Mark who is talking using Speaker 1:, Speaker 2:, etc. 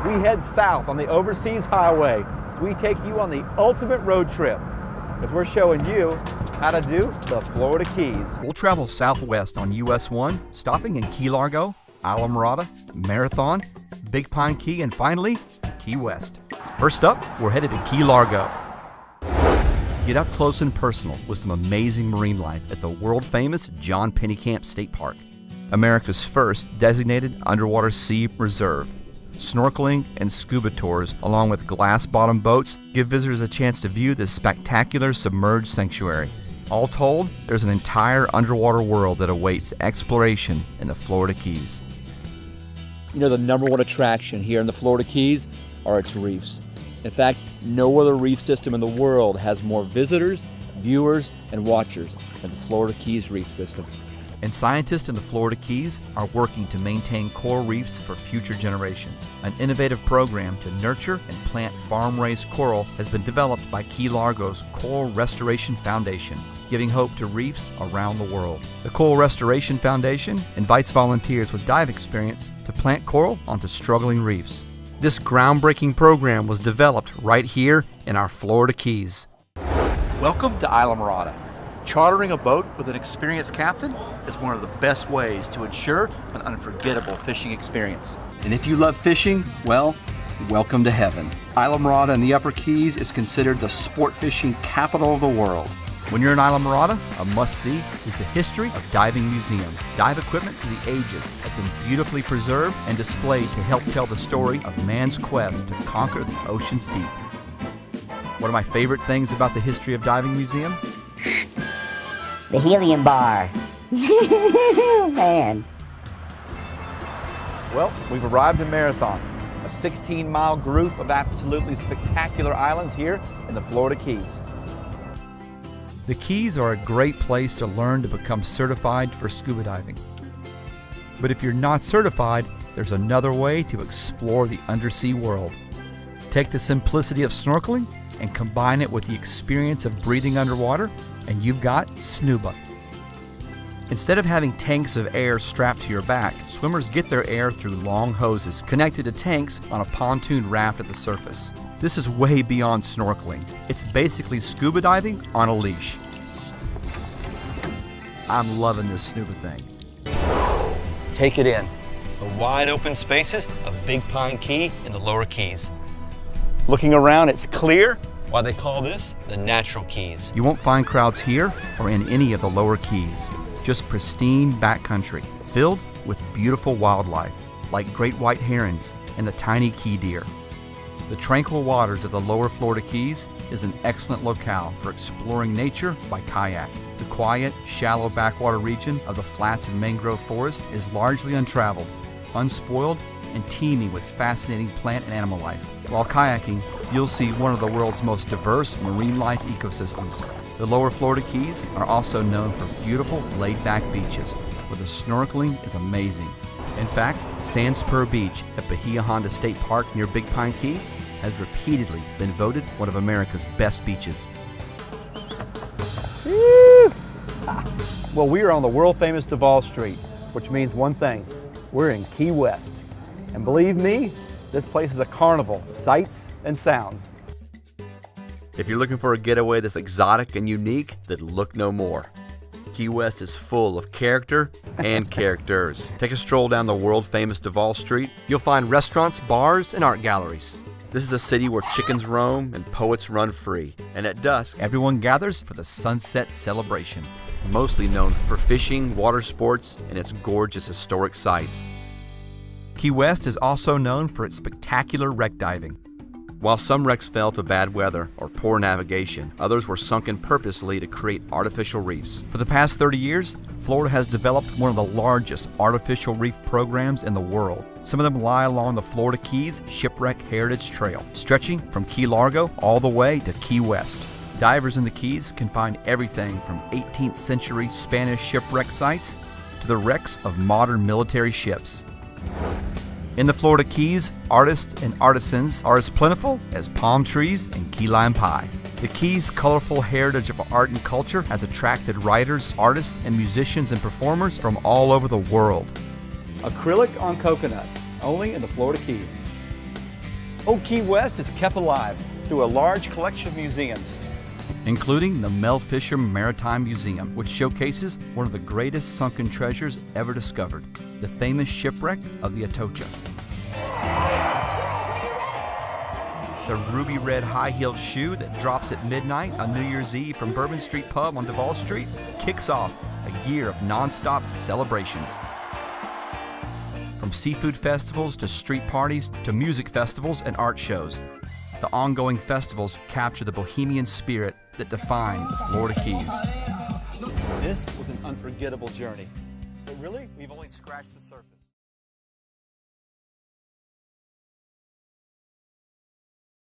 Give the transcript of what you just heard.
Speaker 1: we head south on the Overseas Highway as we take you on the ultimate road trip, as we're showing you how to do the Florida Keys.
Speaker 2: We'll travel southwest on US 1, stopping in Key Largo, Islamorada, Marathon, Big Pine Key, and finally, Key West. First up, we're headed to Key Largo. Get up close and personal with some amazing marine life at the world-famous John Pennekamp State Park, America's first designated underwater sea reserve. Snorkeling and scuba tours, along with glass-bottom boats, give visitors a chance to view this spectacular submerged sanctuary. All told, there's an entire underwater world that awaits exploration in the Florida Keys.
Speaker 1: You know, the number one attraction here in the Florida Keys are its reefs. In fact, no other reef system in the world has more visitors, viewers, and watchers than the Florida Keys reef system.
Speaker 2: And scientists in the Florida Keys are working to maintain coral reefs for future generations. An innovative program to nurture and plant farm-raised coral has been developed by Key Largo's Coral Restoration Foundation, giving hope to reefs around the world. The Coral Restoration Foundation invites volunteers with dive experience to plant coral onto struggling reefs. This groundbreaking program was developed right here in our Florida Keys. Welcome to Islamorada. Chartering a boat with an experienced captain is one of the best ways to ensure an unforgettable fishing experience. And if you love fishing, well, welcome to heaven. Islamorada in the Upper Keys is considered the sport fishing capital of the world. When you're in Islamorada, a must-see is the History of Diving Museum. Dive equipment for the ages has been beautifully preserved and displayed to help tell the story of man's quest to conquer the ocean's deep. One of my favorite things about the History of Diving Museum?
Speaker 3: The helium bar. Man.
Speaker 1: Well, we've arrived in Marathon, a 16-mile group of absolutely spectacular islands here in the Florida Keys.
Speaker 2: The Keys are a great place to learn to become certified for scuba diving. But if you're not certified, there's another way to explore the undersea world. Take the simplicity of snorkeling and combine it with the experience of breathing underwater, and you've got SNUBA. Instead of having tanks of air strapped to your back, swimmers get their air through long hoses connected to tanks on a pontoon raft at the surface. This is way beyond snorkeling. It's basically scuba diving on a leash. I'm loving this SNUBA thing. Take it in. The wide open spaces of Big Pine Key in the Lower Keys. Looking around, it's clear. Why they call this the Natural Keys. You won't find crowds here or in any of the Lower Keys. Just pristine backcountry, filled with beautiful wildlife, like great white herons and the tiny key deer. The tranquil waters of the Lower Florida Keys is an excellent locale for exploring nature by kayak. The quiet, shallow backwater region of the flats and mangrove forest is largely untraveled, unspoiled, and teeming with fascinating plant and animal life. While kayaking, you'll see one of the world's most diverse marine life ecosystems. The Lower Florida Keys are also known for beautiful, laid-back beaches, where the snorkeling is amazing. In fact, Sand Spur Beach at Bahia Honda State Park near Big Pine Key has repeatedly been voted one of America's best beaches.
Speaker 1: Woo! Well, we are on the world-famous Duval Street, which means one thing: we're in Key West. And believe me, this place is a carnival of sights and sounds.
Speaker 2: If you're looking for a getaway that's exotic and unique, then look no more. Key West is full of character and characters. Take a stroll down the world-famous Duval Street. You'll find restaurants, bars, and art galleries. This is a city where chickens roam and poets run free. And at dusk, everyone gathers for the sunset celebration. Mostly known for fishing, water sports, and its gorgeous historic sites. Key West is also known for its spectacular wreck diving. While some wrecks fell to bad weather or poor navigation, others were sunken purposely to create artificial reefs. For the past 30 years, Florida has developed one of the largest artificial reef programs in the world. Some of them lie along the Florida Keys Shipwreck Heritage Trail, stretching from Key Largo all the way to Key West. Divers in the Keys can find everything from 18th century Spanish shipwreck sites to the wrecks of modern military ships. In the Florida Keys, artists and artisans are as plentiful as palm trees and key lime pie. The Keys' colorful heritage of art and culture has attracted writers, artists, and musicians and performers from all over the world.
Speaker 1: Acrylic on coconut, only in the Florida Keys. Old Key West is kept alive through a large collection of museums.
Speaker 2: Including the Mel Fisher Maritime Museum, which showcases one of the greatest sunken treasures ever discovered, the famous shipwreck of the Atocha. The ruby red high-heeled shoe that drops at midnight on New Year's Eve from Bourbon Street Pub on Duval Street kicks off a year of non-stop celebrations. From seafood festivals to street parties to music festivals and art shows, the ongoing festivals capture the bohemian spirit that define the Florida Keys.
Speaker 1: This was an unforgettable journey. But really, we've only scratched the surface.